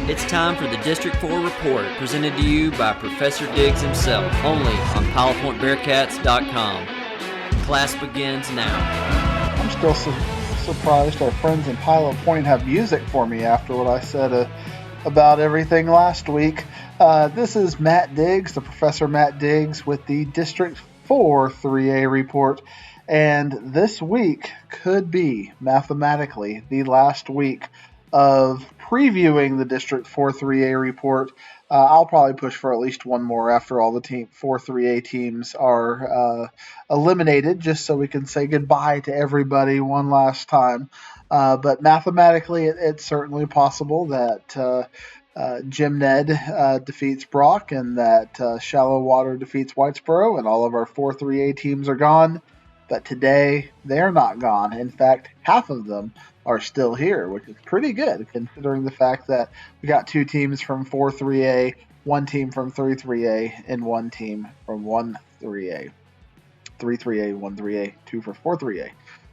It's time for the District 4 Report, presented to you by Professor Diggs himself, only on PilePointBearcats.com. Class begins now. I'm still surprised our friends in Pilot Point have music for me after what I said about everything last week. This is Matt Diggs, the Professor Matt Diggs, with the District 4 3A Report. And this week could be, mathematically, the last week of previewing the District 4 3A report. I'll probably push for at least one more after all the 4 3A teams are eliminated, just so we can say goodbye to everybody one last time. But mathematically, it's certainly possible that Jim Ned defeats Brock and that Shallowater defeats Whitesboro, and all of our 4 3A teams are gone. But today, they're not gone. In fact, half of them are still here, which is pretty good, considering the fact that we got 2 teams from 4 3A, 1 team from 3 3A, and 1 team from 1 3A. 3 3A, 1 3A, 2 for 4 3A.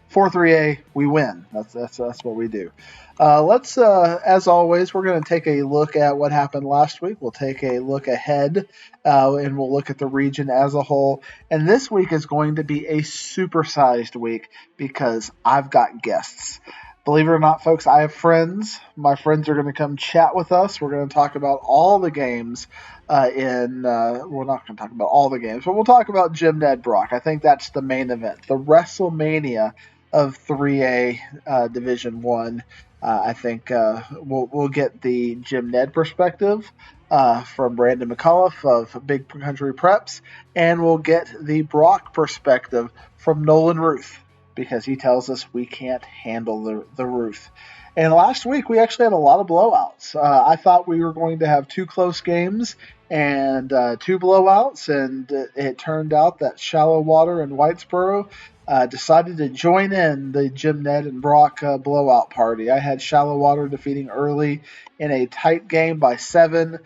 4 3A, we win. That's what we do. Let's, as always, we're going to take a look at what happened last week. We'll take a look ahead, and we'll look at the region as a whole. And this week is going to be a supersized week because I've got guests. Believe it or not, folks, I have friends. My friends are going to come chat with us. We're going to talk about all the games we're not going to talk about all the games, but we'll talk about Jim Ned Brock. I think that's the main event, the WrestleMania of 3A Division 1. I think we'll get the Jim Ned perspective from Brandon McAuliffe of Big Country Preps, and we'll get the Brock perspective from Nolan Ruth, because he tells us we can't handle the Ruth. And last week, we actually had a lot of blowouts. I thought we were going to have 2 close games and 2 blowouts, and it turned out that Shallowater and Whitesboro decided to join in the Jim Ned and Brock blowout party. I had Shallowater defeating Early in a tight game by 7.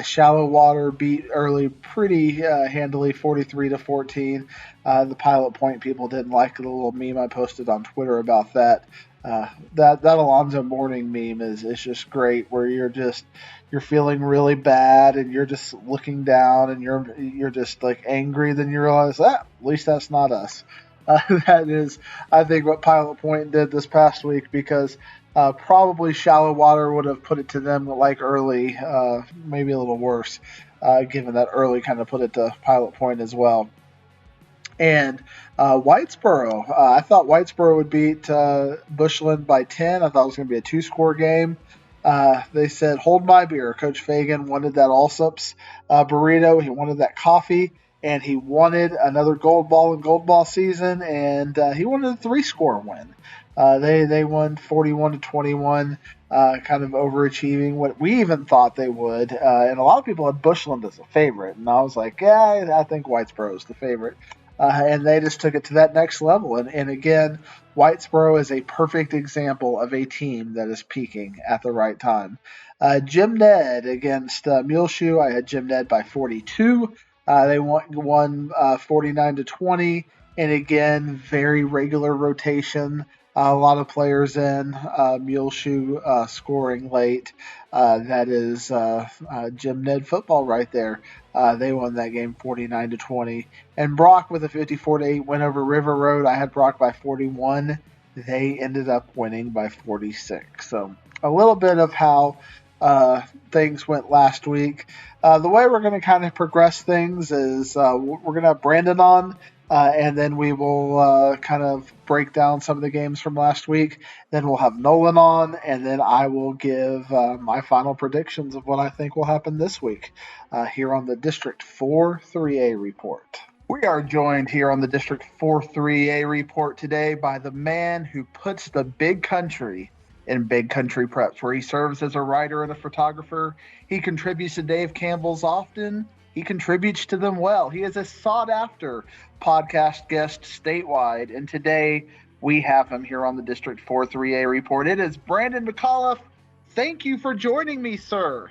Shallowater beat Early pretty handily, 43-14. The Pilot Point people didn't like the little meme I posted on Twitter about that. That Alonzo Mourning meme is just great, where you're feeling really bad and you're just looking down and you're just like angry. Then you realize at least that's not us. That is, I think, what Pilot Point did this past week, because probably Shallowater would have put it to them like Early, maybe a little worse, given that Early kind of put it to Pilot Point as well. And Whitesboro, I thought Whitesboro would beat Bushland by 10. I thought it was going to be a 2-score game. They said, hold my beer. Coach Fagan wanted that Allsups burrito. He wanted that coffee. And he wanted another gold ball in gold ball season, and he wanted a 3-score win. They won 41-21, kind of overachieving what we even thought they would. And a lot of people had Bushland as a favorite, and I was like, yeah, I think Whitesboro is the favorite. And they just took it to that next level. And again, Whitesboro is a perfect example of a team that is peaking at the right time. Jim Ned against Muleshoe, I had Jim Ned by 42. They won 49-20, and again, very regular rotation. A lot of players in. Muleshoe scoring late. That is Jim Ned football right there. They won that game 49-20. And Brock with a 54-8 win over River Road. I had Brock by 41. They ended up winning by 46. So a little bit of how things went last week. The way we're going to kind of progress things is we're going to have Brandon on, and then we will kind of break down some of the games from last week. Then we'll have Nolan on, and then I will give my final predictions of what I think will happen this week here on the District 4 3A Report. We are joined here on the District 4 3A Report today by the man who puts the big country in Big Country Preps, where he serves as a writer and a photographer. He contributes to Dave Campbell's often. He contributes to them well. He is a sought-after podcast guest statewide, and today we have him here on the District 4 3A Report. It is Brandon McAuliffe. Thank you for joining me, sir.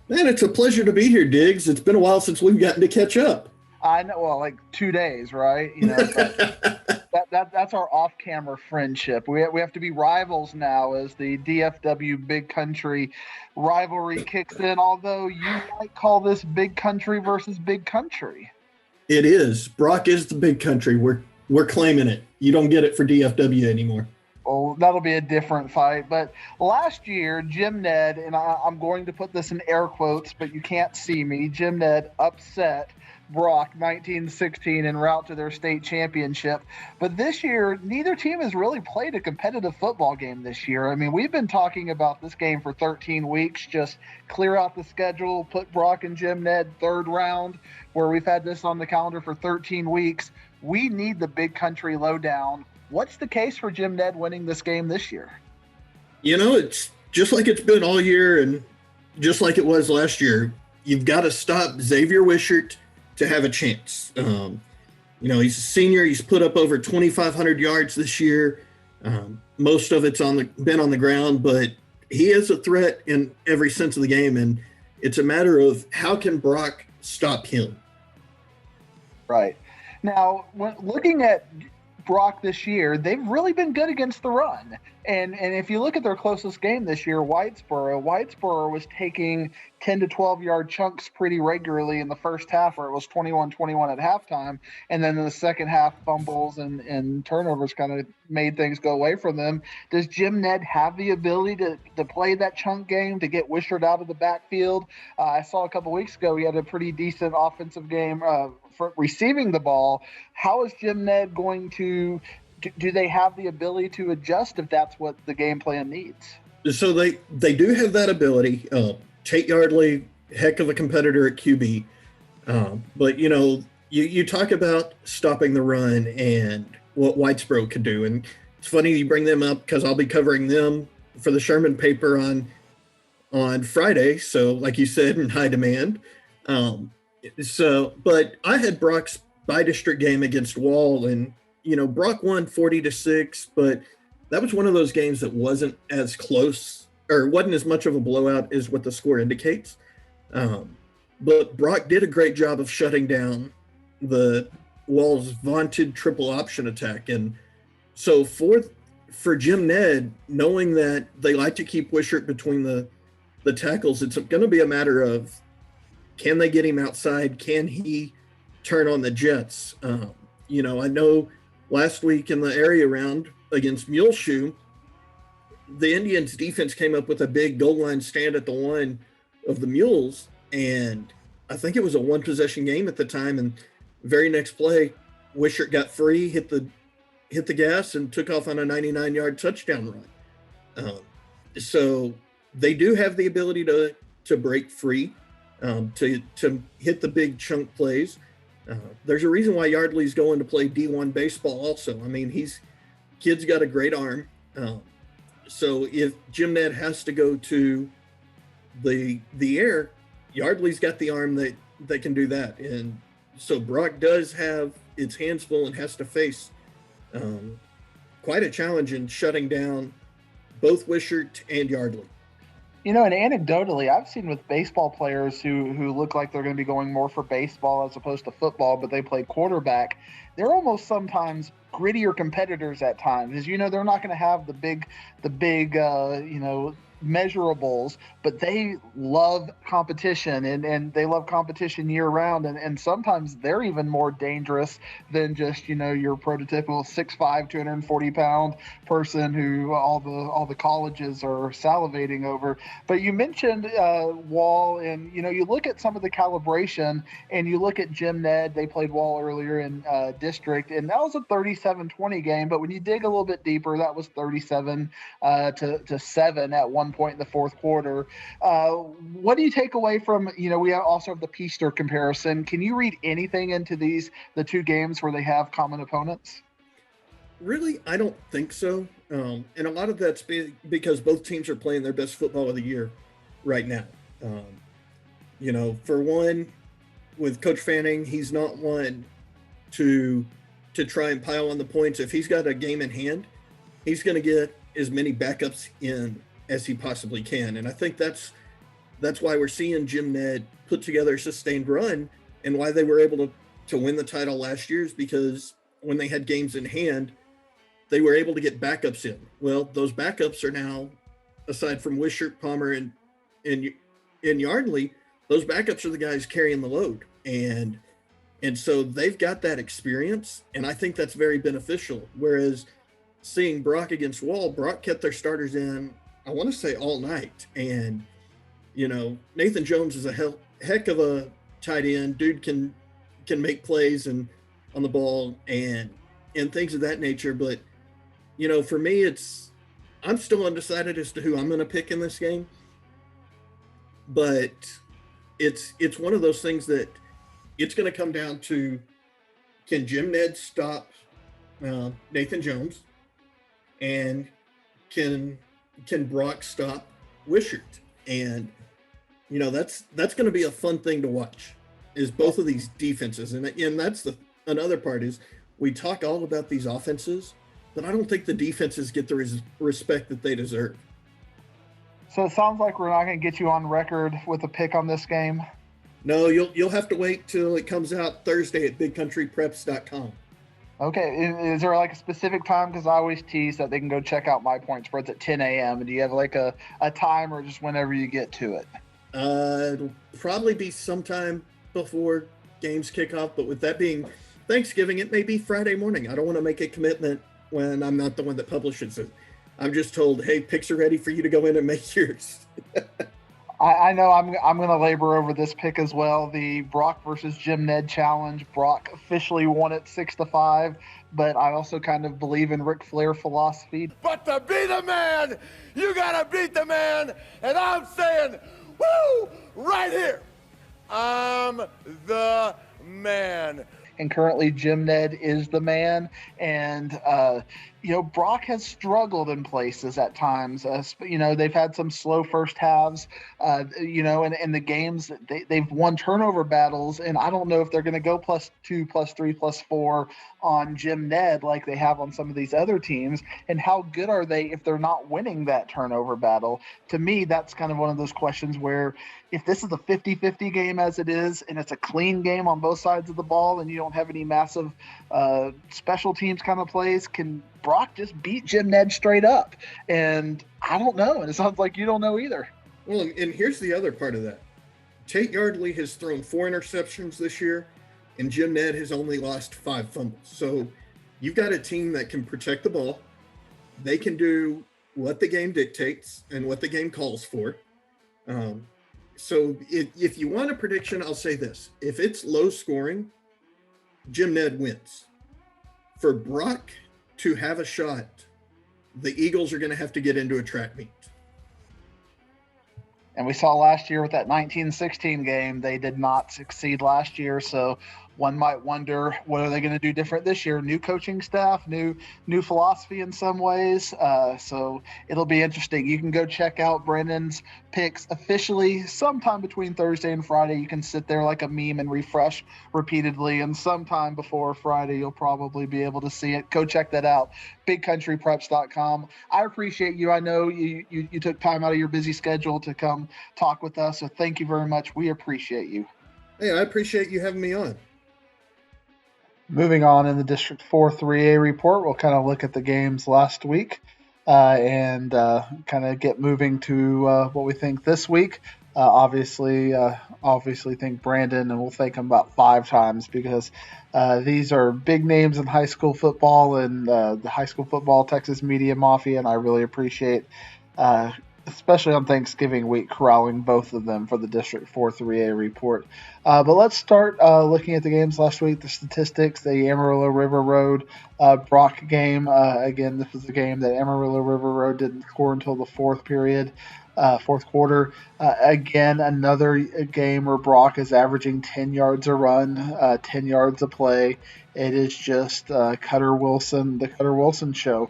Man, it's a pleasure to be here, Diggs. It's been a while since we've gotten to catch up. I know, well, like 2 days, right? You know, that That's our off-camera friendship. We have to be rivals now as the DFW Big Country rivalry kicks in. Although you might call this Big Country versus Big Country. It is. Brock is the big country. We're claiming it. You don't get it for DFW anymore. Well, that'll be a different fight. But last year, Jim Ned, and I'm going to put this in air quotes, but you can't see me, Jim Ned upset Brock 19-16 en route to their state championship. But this year, neither team has really played a competitive football game this year. I mean, we've been talking about this game for 13 weeks, just clear out the schedule, put Brock and Jim Ned third round, where we've had this on the calendar for 13 weeks. We need the Big Country lowdown. What's the case for Jim Ned winning this game this year? It's just like it's been all year and just like it was last year. You've got to stop Xavier Wishart to have a chance. He's a senior. He's put up over 2,500 yards this year. Most of it's been on the ground, but he is a threat in every sense of the game, and it's a matter of how can Brock stop him. Right. Now, when looking at Brock this year, they've really been good against the run. And if you look at their closest game this year, Whitesboro was taking 10 to 12 yard chunks pretty regularly in the first half, where it was 21-21 at halftime. And then in the second half, fumbles and turnovers kind of made things go away from them. Does Jim Ned have the ability to play that chunk game, to get Wishart out of the backfield? I saw a couple weeks ago he had a pretty decent offensive game for receiving the ball. How is Jim Ned going to do they have the ability to adjust if that's what the game plan needs? So they do have that ability. Tate Yardley, heck of a competitor at QB. But, you talk about stopping the run and what Whitesboro could do. And it's funny you bring them up because I'll be covering them for the Sherman paper on Friday. So, like you said, in high demand. But I had Brock's by-district game against Wall, and Brock won 40-6, but that was one of those games that wasn't as close or wasn't as much of a blowout as what the score indicates. But Brock did a great job of shutting down the Wall's vaunted triple option attack. And so for Jim Ned, knowing that they like to keep Wishart between the tackles, it's going to be a matter of, can they get him outside? Can he turn on the jets? I know last week in the area round against Muleshoe, the Indians defense came up with a big goal line stand at the line of the Mules, and I think it was a one possession game at the time. And very next play, Wishart got free, hit the gas, and took off on a 99-yard touchdown run. So they do have the ability to break free, to hit the big chunk plays. There's a reason why Yardley's going to play D1 baseball also. I mean, kid's got a great arm. So if Jim Ned has to go to the air, Yardley's got the arm that can do that. And so Brock does have its hands full and has to face quite a challenge in shutting down both Wishart and Yardley. And anecdotally, I've seen with baseball players who look like they're going to be going more for baseball as opposed to football, but they play quarterback. They're almost sometimes grittier competitors at times. As they're not going to have the big measurables, but they love competition and they love competition year round. And sometimes they're even more dangerous than just, your prototypical 6'5", 240-pound person who all the colleges are salivating over. But you mentioned Wall, and, you look at some of the calibration and you look at Jim Ned. They played Wall earlier in district, and that was a 37-20 game. But when you dig a little bit deeper, that was 37 to 7 at one point in the fourth quarter. What do you take away from, we also have the Peaster comparison. Can you read anything into the two games where they have common opponents? Really, I don't think so. And a lot of that's because both teams are playing their best football of the year right now. For one, with Coach Fanning, he's not one to try and pile on the points. If he's got a game in hand, he's going to get as many backups in as he possibly can. And I think that's why we're seeing Jim Ned put together a sustained run, and why they were able to win the title last year, is because when they had games in hand, they were able to get backups in. Well, those backups are now, aside from Wishart, Palmer, and Yardley, those backups are the guys carrying the load. And so they've got that experience, and I think that's very beneficial. Whereas seeing Brock against Wall, Brock kept their starters in, I want to say, all night. And, Nathan Jones is a heck of a tight end. Dude can make plays and on the ball and things of that nature. But, for me, I'm still undecided as to who I'm going to pick in this game. But it's one of those things that it's going to come down to, can Jim Ned stop Nathan Jones, and can Brock stop Wishart? And that's going to be a fun thing to watch, is both of these defenses. And that's another part is, we talk all about these offenses, but I don't think the defenses get the respect that they deserve. So it sounds like we're not going to get you on record with a pick on this game. No, you'll have to wait till it comes out Thursday at bigcountrypreps.com. Okay. Is there like a specific time? Because I always tease that they can go check out My Point Spreads at 10 a.m. And do you have like a time, or just whenever you get to it? It'll probably be sometime before games kick off. But with that being Thanksgiving, it may be Friday morning. I don't want to make a commitment when I'm not the one that publishes it. I'm just told, hey, picks are ready for you to go in and make yours. I know I'm going to labor over this pick as well. The Brock versus Jim Ned challenge. Brock officially won it 6-5, but I also kind of believe in Ric Flair philosophy. But to be the man, you got to beat the man. And I'm saying, woo, right here, I'm the man. And currently Jim Ned is the man. And, Brock has struggled in places at times. They've had some slow first halves, and the games, they've won turnover battles. And I don't know if they're going to go +2, +3, +4 on Jim Ned like they have on some of these other teams. And how good are they if they're not winning that turnover battle? To me, that's kind of one of those questions where, if this is a 50-50 game as it is, and it's a clean game on both sides of the ball, and you don't have any massive special teams kind of plays, can Brock just beat Jim Ned straight up? And I don't know. And it sounds like you don't know either. Well, and here's the other part of that. Tate Yardley has thrown 4 interceptions this year, and Jim Ned has only lost 5 fumbles. So you've got a team that can protect the ball. They can do what the game dictates and what the game calls for. So if you want a prediction, I'll say this. If it's low scoring, Jim Ned wins. For Brock to have a shot, the Eagles are going to have to get into a track meet. And we saw last year with that 1916 game, they did not succeed last year. So one might wonder, what are they going to do different this year? New coaching staff, new philosophy in some ways. So it'll be interesting. You can go check out Brendan's picks officially sometime between Thursday and Friday. You can sit there like a meme and refresh repeatedly. And sometime before Friday, you'll probably be able to see it. Go check that out. bigcountrypreps.com. I appreciate you. I know you took time out of your busy schedule to come talk with us. So thank you very much. We appreciate you. Hey, I appreciate you having me on. Moving on in the District 4 3A report, we'll kind of look at the games last week and kind of get moving to what we think this week. Obviously think Brandon, and we'll thank him about 5 times because these are big names in high school football and the high school football Texas Media Mafia, and I really appreciate especially on Thanksgiving week, corralling both of them for the District 4 3A report. But let's start looking at the games last week, the statistics, the Amarillo River Road Brock game. Again, this was a game that Amarillo River Road didn't score until the fourth quarter. Again, another game where Brock is averaging 10 yards a run, 10 yards a play. It is just the Cutter Wilson show.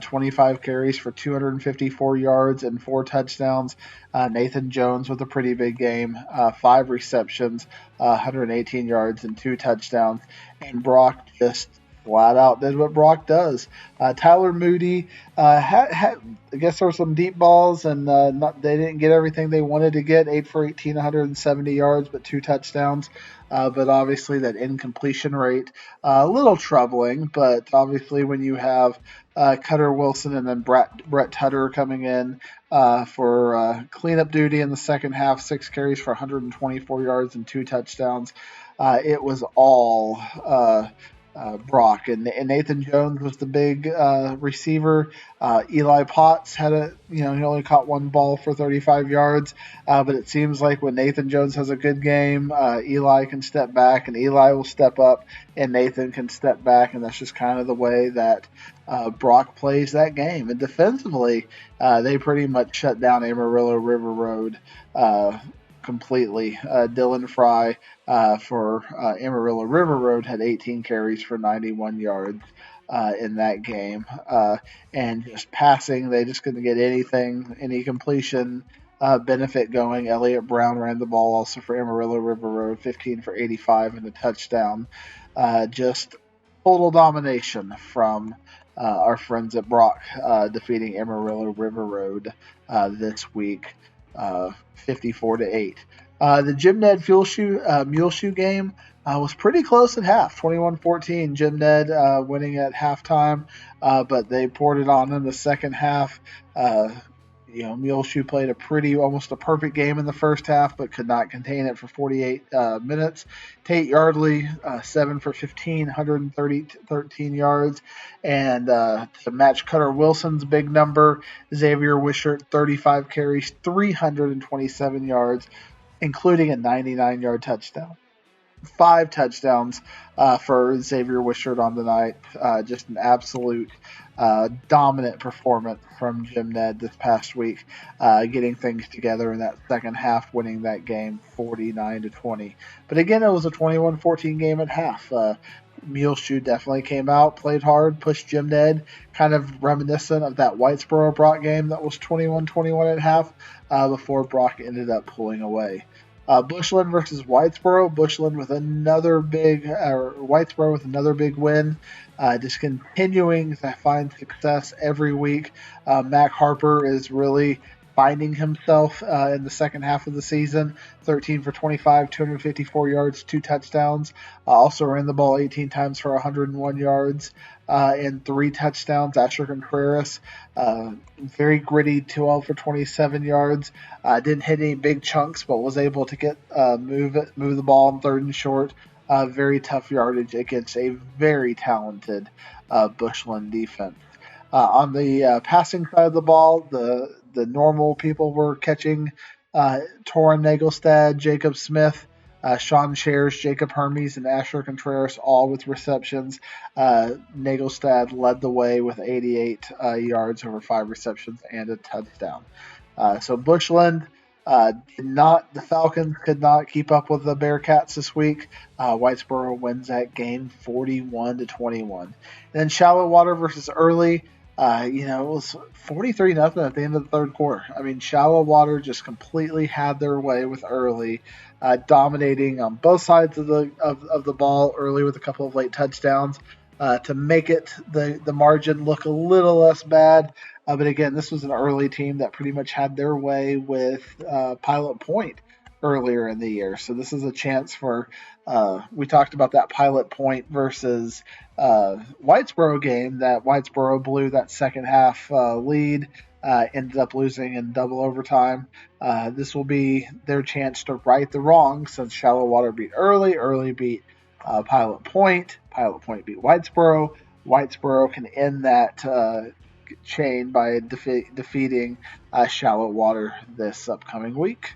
25 carries for 254 yards and 4 touchdowns. Nathan Jones with a pretty big game, 5 receptions, 118 yards and 2 touchdowns. And Brock just flat out did what Brock does. Tyler Moody had I guess there were some deep balls, and they didn't get everything they wanted to get. 8 for 18, 170 yards, but 2 touchdowns. But obviously that incompletion rate, a little troubling. But obviously when you have Cutter Wilson and then Brett Tutter coming in for cleanup duty in the second half, 6 carries for 124 yards and 2 touchdowns. It was all Brock, and Nathan Jones was the big receiver. Eli Potts had he only caught 1 ball for 35 yards, but it seems like when Nathan Jones has a good game, Eli can step back, and Eli will step up, and Nathan can step back, and that's just kind of the way that Brock plays that game. And defensively, they pretty much shut down Amarillo River Road completely. Dylan Fry for Amarillo River Road had 18 carries for 91 yards in that game. And just passing, they just couldn't get any completion benefit going. Elliott Brown ran the ball also for Amarillo River Road, 15 for 85 and a touchdown. Just total domination from our friends at Brock, defeating Amarillo River Road this week. 54-8. The Jim Ned Mule Shoe game was pretty close at half, 21-14. Jim Ned winning at halftime, but they poured it on in the second half. Mule Shoe played almost a perfect game in the first half, but could not contain it for 48 minutes. Tate Yardley, 7 for 15, 113 yards. And to match Cutter Wilson's big number, Xavier Wishart, 35 carries, 327 yards, including a 99-yard touchdown. 5 touchdowns for Xavier Wishart on the night. Just an absolute dominant performance from Jim Ned this past week, getting things together in that second half, winning that game 49-20. But again, it was a 21-14 game at half. Mule Shoe definitely came out, played hard, pushed Jim Ned, kind of reminiscent of that Whitesboro Brock game that was 21-21 at half, before Brock ended up pulling away. Bushland versus Whitesboro. Whitesboro with another big win. Just continuing to find success every week. Mac Harper is really finding himself in the second half of the season. 13 for 25, 254 yards, 2 touchdowns. Also ran the ball 18 times for 101 yards and 3 touchdowns. Asher Contreras, very gritty, 12 for 27 yards. Didn't hit any big chunks, but was able to get move the ball on 3rd and short. Very tough yardage against a very talented Bushland defense. On the passing side of the ball, the normal people were catching Torin Nagelstad, Jacob Smith, Sean Shares, Jacob Hermes, and Asher Contreras, all with receptions. Nagelstad led the way with 88 yards over 5 receptions and a touchdown. So Bushland the Falcons could not keep up with the Bearcats this week. Whitesboro wins that game 41-21. And then Shallowater versus Early. It was 43-0 at the end of the third quarter. I mean, Shallowater just completely had their way with Early, dominating on both sides of the ball. Early with a couple of late touchdowns to make it the margin look a little less bad. But again, this was an Early team that pretty much had their way with Pilot Point earlier in the year. So this is a chance for we talked about that Pilot Point versus Whitesboro game that Whitesboro blew that second half lead, ended up losing in double overtime. This will be their chance to right the wrong, since Shallowater beat Early beat Pilot Point beat Whitesboro. Whitesboro can end that chain by defeating Shallowater this upcoming week.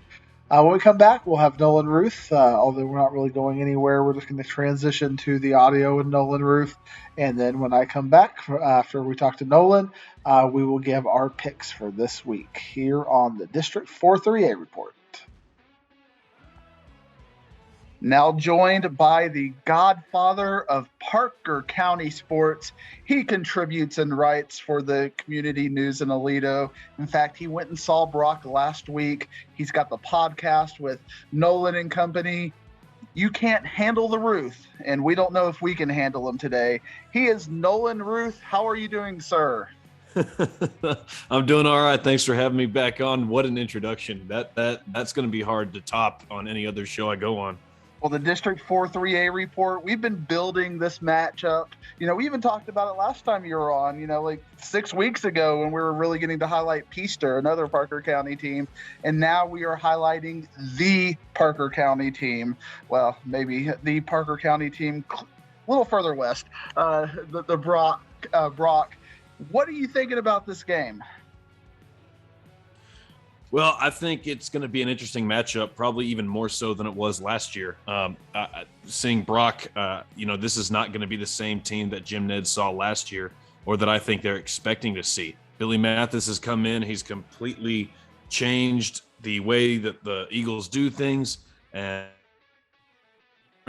When we come back, we'll have Nolan Ruth. Although we're not really going anywhere, we're just going to transition to the audio with Nolan Ruth. And then when I come back, after we talk to Nolan, we will give our picks for this week here on the District 4-3A Report. Now joined by the godfather of Parker County sports. He contributes and writes for the community news in Aledo. In fact, he went and saw Brock last week. He's got the podcast with Nolan and company. You can't handle the Ruth, and we don't know if we can handle him today. He is Nolan Ruth. How are you doing, sir? I'm doing all right. Thanks for having me back on. What an introduction. That's going to be hard to top on any other show I go on. Well, the District 4 3A report, we've been building this matchup. We even talked about it last time you were on, like 6 weeks ago when we were really getting to highlight Peaster, another Parker County team. And now we are highlighting the Parker County team. Well, maybe the Parker County team a little further west, the Brock. What are you thinking about this game? Well, I think it's going to be an interesting matchup, probably even more so than it was last year. Seeing Brock, this is not going to be the same team that Jim Ned saw last year, or that I think they're expecting to see. Billy Mathis has come in. He's completely changed the way that the Eagles do things and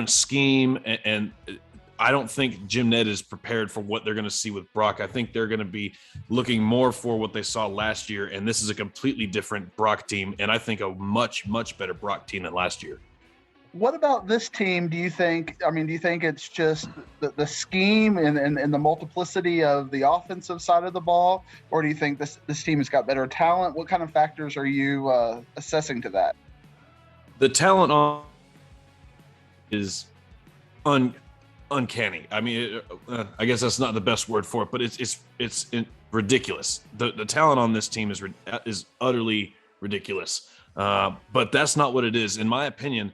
scheme. And I don't think Jim Ned is prepared for what they're going to see with Brock. I think they're going to be looking more for what they saw last year, and this is a completely different Brock team, and I think a much, much better Brock team than last year. What about this team, do you think? Do you think it's just the scheme and the multiplicity of the offensive side of the ball, or do you think this team has got better talent? What kind of factors are you assessing to that? The talent on is uncanny. I guess that's not the best word for it, but it's ridiculous. The talent on this team is utterly ridiculous. But that's not what it is. In my opinion,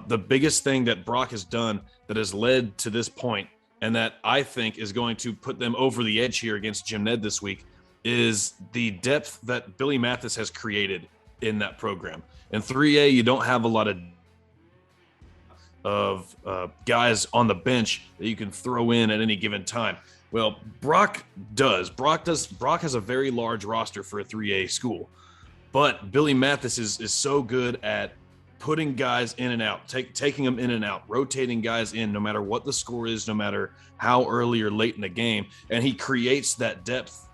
the biggest thing that Brock has done that has led to this point, and that I think is going to put them over the edge here against Jim Ned this week, is the depth that Billy Mathis has created in that program. In 3A, you don't have a lot of guys on the bench that you can throw in at any given time. Well, Brock does. Brock has a very large roster for a 3A school, but Billy Mathis is so good at putting guys in and out, taking them in and out, rotating guys in, no matter what the score is, no matter how early or late in the game, and he creates that depth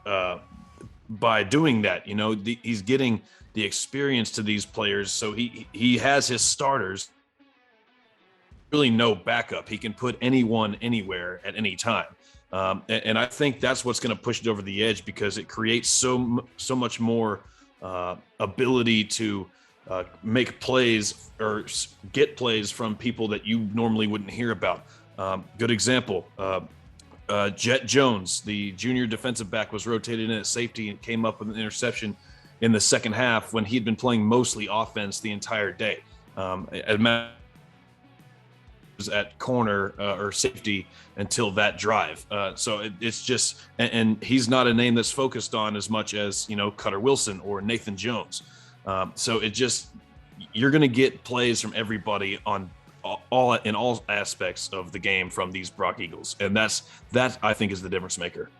by doing that. He's getting the experience to these players, so he has his starters. Really no backup. He can put anyone anywhere at any time. And I think that's what's going to push it over the edge, because it creates so much more ability to make plays or get plays from people that you normally wouldn't hear about. Good example, Jet Jones, the junior defensive back, was rotated in at safety and came up with an interception in the second half when he'd been playing mostly offense the entire day. At corner or safety until that drive. So it's just, and he's not a name that's focused on as much as, Cutter Wilson or Nathan Jones. So you're going to get plays from everybody in all aspects of the game from these Brock Eagles. And that I think is the difference maker.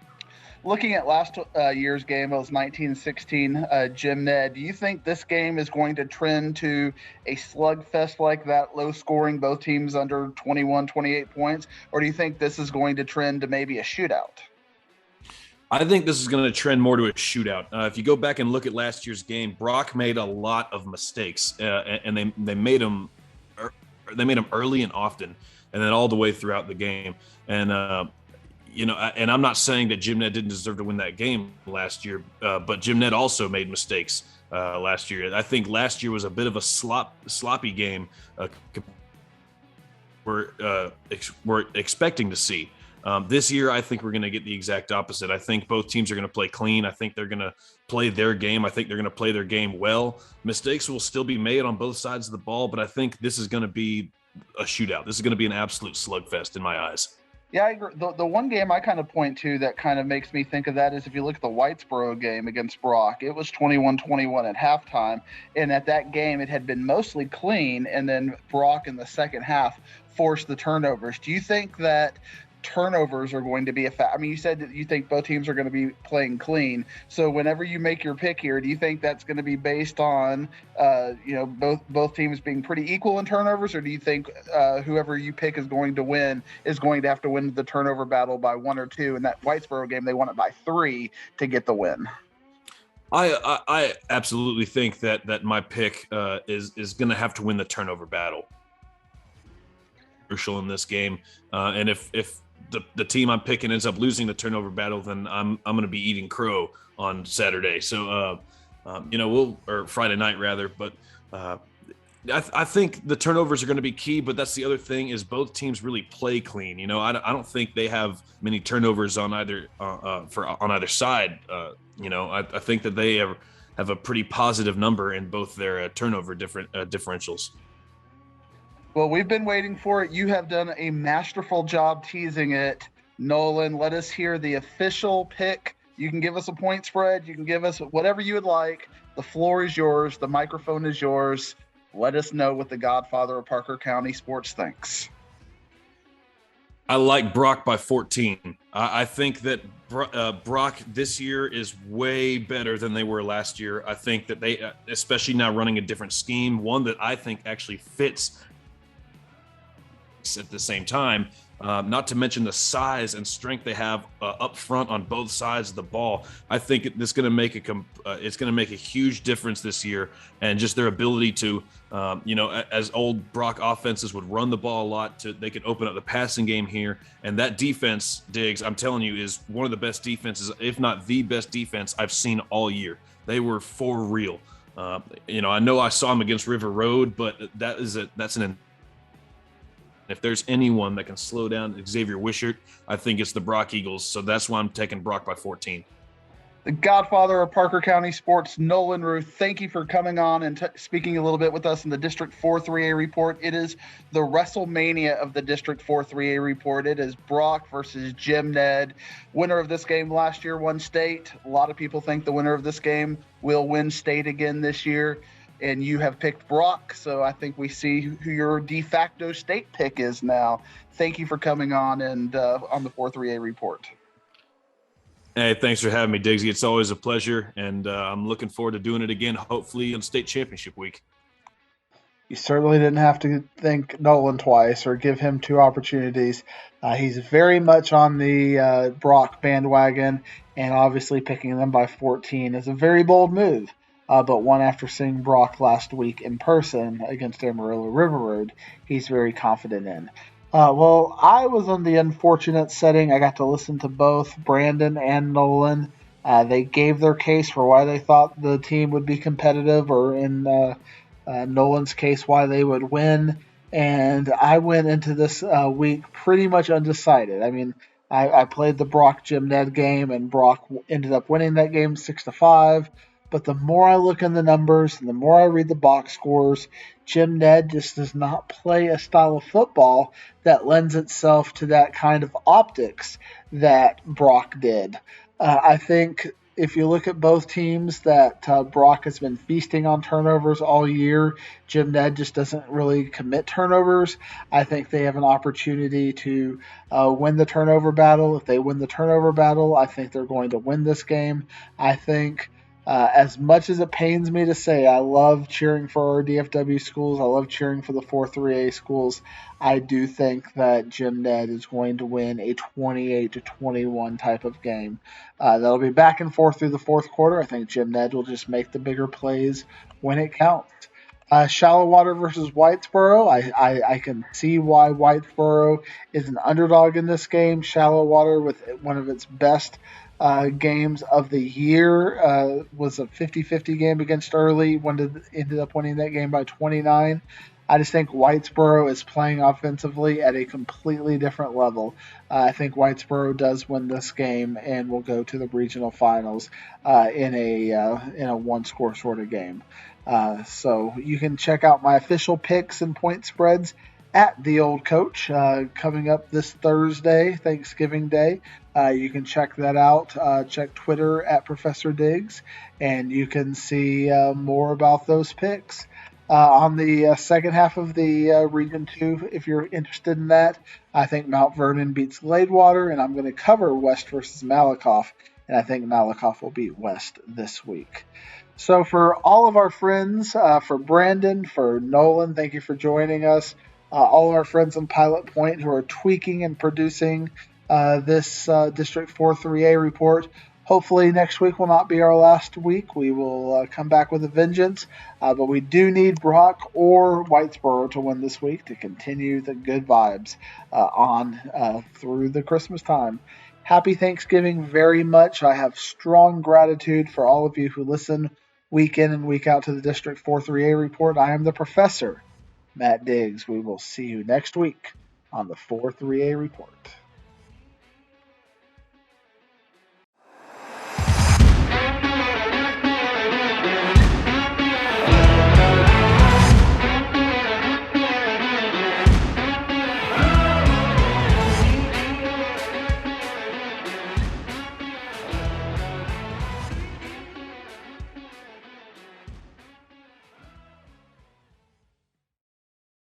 Looking at last year's game, it was 19-16, Jim Ned. Do you think this game is going to trend to a slugfest like that, low scoring, both teams under 21, 28 points? Or do you think this is going to trend to maybe a shootout? I think this is going to trend more to a shootout. If you go back and look at last year's game, Brock made a lot of mistakes, and they made them early and often, and then all the way throughout the game. And and I'm not saying that Jim Ned didn't deserve to win that game last year, but Jim Ned also made mistakes last year. I think last year was a bit of a sloppy game we're expecting to see. This year, I think we're going to get the exact opposite. I think both teams are going to play clean. I think they're going to play their game. I think they're going to play their game well. Mistakes will still be made on both sides of the ball, but I think this is going to be a shootout. This is going to be an absolute slugfest in my eyes. Yeah, I agree. The one game I kind of point to that kind of makes me think of that is if you look at the Whitesboro game against Brock, it was 21-21 at halftime. And at that game, it had been mostly clean. And then Brock in the second half forced the turnovers. Do you think that turnovers are going to be a fact? You said that you think both teams are going to be playing clean. So whenever you make your pick here, do you think that's going to be based on, both teams being pretty equal in turnovers, or do you think whoever you pick is going to win is going to have to win the turnover battle by 1 or 2? In that Whitesboro game, they won it by 3 to get the win. I absolutely think that my pick is going to have to win the turnover battle. crucial in this game. And if the team I'm picking ends up losing the turnover battle, then I'm going to be eating crow on Saturday. So, or Friday night rather. But I think the turnovers are going to be key. But that's the other thing is both teams really play clean. I don't think they have many turnovers on either on either side. I think that they have a pretty positive number in both their turnover differentials. Well, we've been waiting for it. You have done a masterful job teasing it. Nolan, let us hear the official pick. You can give us a point spread. You can give us whatever you would like. The floor is yours. The microphone is yours. Let us know what the godfather of Parker County sports thinks. I like Brock by 14. I think that Brock this year is way better than they were last year. I think that they, especially now running a different scheme, one that I think actually fits at the same time, not to mention the size and strength they have up front on both sides of the ball. I think it's going to make a huge difference this year, and just their ability to, as old Brock offenses would run the ball a lot, they could open up the passing game here. And that defense, Diggs, I'm telling you, is one of the best defenses, if not the best defense I've seen all year. They were for real. I know I saw them against River Road, but if there's anyone that can slow down Xavier Wishart, I think it's the Brock Eagles. So that's why I'm taking Brock by 14. The godfather of Parker County sports, Nolan Ruth, thank you for coming on and speaking a little bit with us in the District 4 3A report. It is the WrestleMania of the District 4 3A report. It is Brock versus Jim Ned. Winner of this game last year won state. A lot of people think the winner of this game will win state again this year. And you have picked Brock, so I think we see who your de facto state pick is now. Thank you for coming on and on the 4-3A report. Hey, thanks for having me, Diggsy. It's always a pleasure, and I'm looking forward to doing it again, hopefully on state championship week. You certainly didn't have to thank Nolan twice or give him two opportunities. He's very much on the Brock bandwagon, and obviously picking them by 14 is a very bold move. But one after seeing Brock last week in person against Amarillo River Road, he's very confident in. Well, I was on the unfortunate setting. I got to listen to both Brandon and Nolan. They gave their case for why they thought the team would be competitive, or in Nolan's case, why they would win. And I went into this week pretty much undecided. I mean, I played the Brock Jim Ned game, and Brock ended up winning that game 6-5. But the more I look in the numbers and the more I read the box scores, Jim Ned just does not play a style of football that lends itself to that kind of optics that Brock did. I think if you look at both teams, that Brock has been feasting on turnovers all year. Jim Ned just doesn't really commit turnovers. I think they have an opportunity to win the turnover battle. If they win the turnover battle, I think they're going to win this game. I think as much as it pains me to say, I love cheering for our DFW schools. I love cheering for the 4-3A schools. I do think that Jim Ned is going to win a 28-21 type of game. That'll be back and forth through the fourth quarter. I think Jim Ned will just make the bigger plays when it counts. Shallowater versus Whitesboro. I can see why Whitesboro is an underdog in this game. Shallowater, with one of its best games of the year, was a 50-50 game against Early. Ended up winning that game by 29. I just think Whitesboro is playing offensively at a completely different level. I think Whitesboro does win this game and will go to the regional finals in a one-score sort of game. So you can check out my official picks and point spreads at The Old Coach coming up this Thursday, Thanksgiving Day. You can check that out. Check Twitter at Professor Diggs, and you can see more about those picks. On the second half of the Region 2, if you're interested in that, I think Mount Vernon beats Gladewater, and I'm going to cover West versus McAuliffe, and I think McAuliffe will beat West this week. So for all of our friends, for Brandon, for Nolan, thank you for joining us. All of our friends on Pilot Point who are tweaking and producing this District 4 3A report. Hopefully next week will not be our last week. We will come back with a vengeance. But we do need Brock or Whitesboro to win this week to continue the good vibes on through the Christmas time. Happy Thanksgiving very much. I have strong gratitude for all of you who listen week in and week out to the District 4-3A report. I am the professor, Matt Diggs. We will see you next week on the 4-3A report.